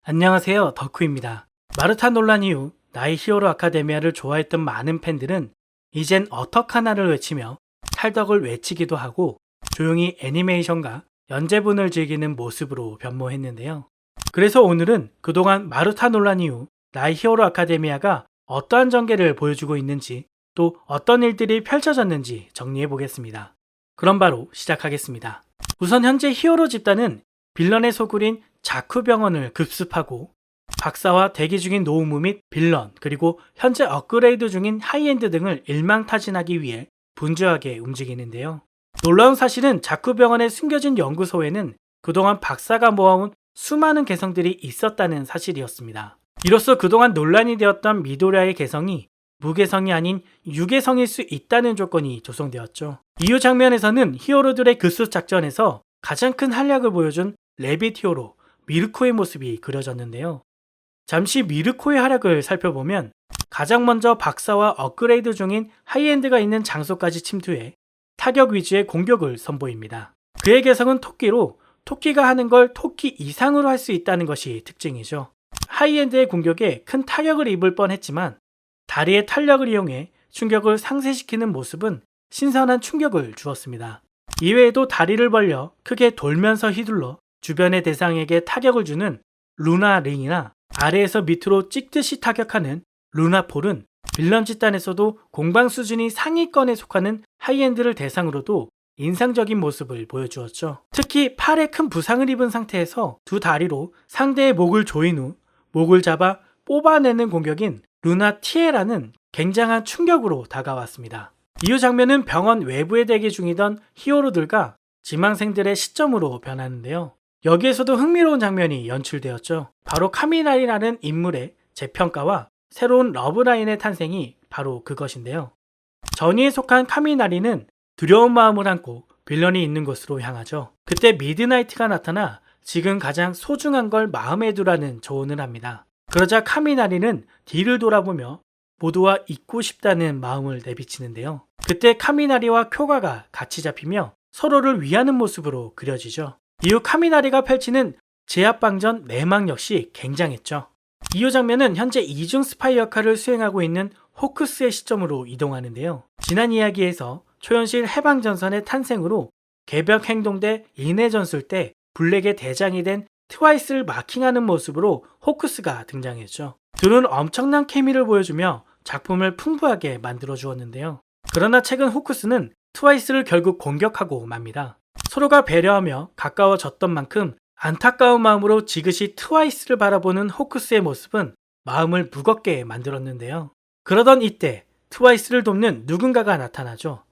안녕하세요, 덕후입니다. 마르타 논란 이후 나의 히어로 아카데미아를 좋아했던 많은 팬들은 이젠 어떡하나를 외치며 탈덕을 외치기도 하고 조용히 애니메이션과 연재분을 즐기는 모습으로 변모했는데요. 그래서 오늘은 그동안 마르타 논란 이후 나의 히어로 아카데미아가 어떠한 전개를 보여주고 있는지 또 어떤 일들이 펼쳐졌는지 정리해 보겠습니다. 그럼 바로 시작하겠습니다. 우선 현재 히어로 집단은 빌런의 소굴인 자쿠병원을 급습하고 박사와 대기 중인 노우무 및 빌런 그리고 현재 업그레이드 중인 하이엔드 등을 일망타진하기 위해 분주하게 움직이는데요. 놀라운 사실은 자쿠병원의 숨겨진 연구소에는 그동안 박사가 모아온 수많은 개성들이 있었다는 사실이었습니다. 이로써 그동안 논란이 되었던 미도라의 개성이 무개성이 아닌 유개성일 수 있다는 조건이 조성되었죠. 이후 장면에서는 히어로들의 급습 작전에서 가장 큰 활약을 보여준 레빗 히어로 미르코의 모습이 그려졌는데요. 잠시 미르코의 활약을 살펴보면 가장 먼저 박사와 업그레이드 중인 하이엔드가 있는 장소까지 침투해 타격 위주의 공격을 선보입니다. 그의 개성은 토끼로 토끼가 하는 걸 토끼 이상으로 할 수 있다는 것이 특징이죠. 하이엔드의 공격에 큰 타격을 입을 뻔했지만 다리의 탄력을 이용해 충격을 상쇄시키는 모습은 신선한 충격을 주었습니다. 이외에도 다리를 벌려 크게 돌면서 휘둘러 주변의 대상에게 타격을 주는 루나 링이나 아래에서 밑으로 찍듯이 타격하는 루나폴은 빌런 집단에서도 공방 수준이 상위권에 속하는 하이엔드를 대상으로도 인상적인 모습을 보여주었죠. 특히 팔에 큰 부상을 입은 상태에서 두 다리로 상대의 목을 조인 후 목을 잡아 뽑아내는 공격인 루나 티에라는 굉장한 충격으로 다가왔습니다. 이후 장면은 병원 외부에 대기 중이던 히어로들과 지망생들의 시점으로 변하는데요. 여기에서도 흥미로운 장면이 연출되었죠. 바로 카미나리라는 인물의 재평가와 새로운 러브라인의 탄생이 바로 그것인데요. 전위에 속한 카미나리는 두려운 마음을 안고 빌런이 있는 곳으로 향하죠. 그때 미드나이트가 나타나 지금 가장 소중한 걸 마음에 두라는 조언을 합니다. 그러자 카미나리는 뒤를 돌아보며 모두와 있고 싶다는 마음을 내비치는데요. 그때 카미나리와 쿄가가 같이 잡히며 서로를 위하는 모습으로 그려지죠. 이후 카미나리가 펼치는 제압방전 내막 역시 굉장했죠. 이후 장면은 현재 이중 스파이 역할을 수행하고 있는 호크스의 시점으로 이동하는데요. 지난 이야기에서 초현실 해방전선의 탄생으로 개벽 행동대 인해전술 때 블랙의 대장이 된 트와이스를 마킹하는 모습으로 호크스가 등장했죠. 둘은 엄청난 케미를 보여주며 작품을 풍부하게 만들어 주었는데요. 그러나 최근 호크스는 트와이스를 결국 공격하고 맙니다. 서로가 배려하며 가까워졌던 만큼 안타까운 마음으로 지그시 트와이스를 바라보는 호크스의 모습은 마음을 무겁게 만들었는데요. 그러던 이때 트와이스를 돕는 누군가가 나타나죠.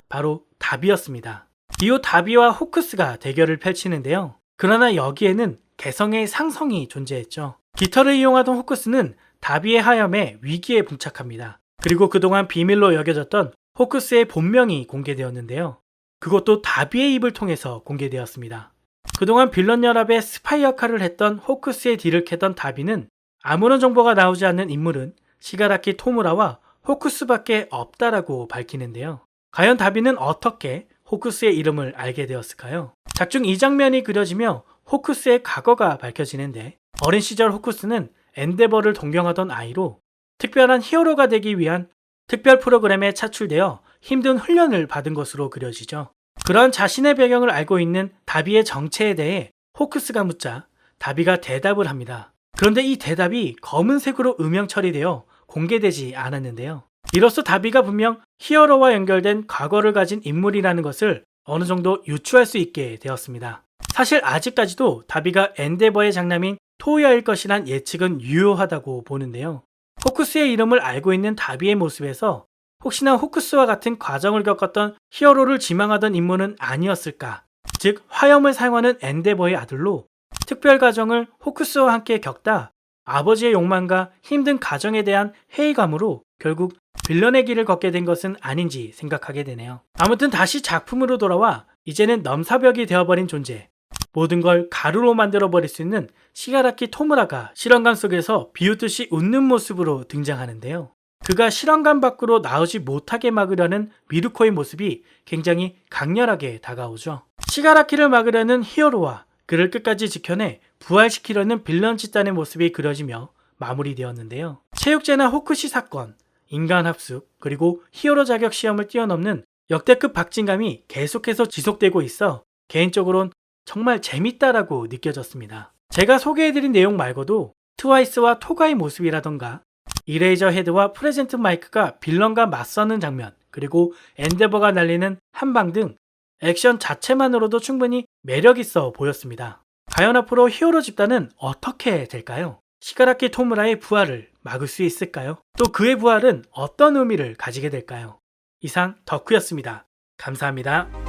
바로 다비였습니다. 이후 다비와 호크스가 대결을 펼치는데요. 그러나 여기에는 개성의 상성이 존재했죠. 깃털을 이용하던 호크스는 다비의 하염에 위기에 봉착합니다. 그리고 그동안 비밀로 여겨졌던 호크스의 본명이 공개되었는데요. 그것도 다비의 입을 통해서 공개되었습니다. 그동안 빌런 연합의 스파이 역할을 했던 호크스의 뒤를 캐던 다비는 아무런 정보가 나오지 않는 인물은 시가라키 토무라와 호크스밖에 없다라고 밝히는데요. 과연 다비는 어떻게 호크스의 이름을 알게 되었을까요? 작중 이 장면이 그려지며 호크스의 과거가 밝혀지는데 어린 시절 호크스는 엔데버를 동경하던 아이로 특별한 히어로가 되기 위한 특별 프로그램에 차출되어 힘든 훈련을 받은 것으로 그려지죠. 그런 자신의 배경을 알고 있는 다비의 정체에 대해 호크스가 묻자 다비가 대답을 합니다. 그런데 이 대답이 검은색으로 음영 처리되어 공개되지 않았는데요. 이로써 다비가 분명 히어로와 연결된 과거를 가진 인물이라는 것을 어느 정도 유추할 수 있게 되었습니다. 사실 아직까지도 다비가 엔데버의 장남인 토우야일 것이란 예측은 유효하다고 보는데요. 호크스의 이름을 알고 있는 다비의 모습에서 혹시나 호크스와 같은 과정을 겪었던 히어로를 지망하던 인물은 아니었을까? 즉 화염을 사용하는 엔데버의 아들로 특별 과정을 호크스와 함께 겪다 아버지의 욕망과 힘든 가정에 대한 회의감으로 결국 빌런의 길을 걷게 된 것은 아닌지 생각하게 되네요. 아무튼 다시 작품으로 돌아와 이제는 넘사벽이 되어버린 존재, 모든 걸 가루로 만들어버릴 수 있는 시가라키 토무라가 실험관 속에서 비웃듯이 웃는 모습으로 등장하는데요. 그가 실험관 밖으로 나오지 못하게 막으려는 미르코의 모습이 굉장히 강렬하게 다가오죠. 시가라키를 막으려는 히어로와 그를 끝까지 지켜내 부활시키려는 빌런 집단의 모습이 그려지며 마무리되었는데요. 체육제나 호크시 사건, 인간 합숙, 그리고 히어로 자격 시험을 뛰어넘는 역대급 박진감이 계속해서 지속되고 있어 개인적으론 정말 재밌다라고 느껴졌습니다. 제가 소개해드린 내용 말고도 트와이스와 토가의 모습이라던가 이레이저 헤드와 프레젠트 마이크가 빌런과 맞서는 장면, 그리고 엔데버가 날리는 한방 등 액션 자체만으로도 충분히 매력있어 보였습니다. 과연 앞으로 히어로 집단은 어떻게 될까요? 시가라키 토무라의 부활을 막을 수 있을까요? 또 그의 부활은 어떤 의미를 가지게 될까요? 이상 덕후였습니다. 감사합니다.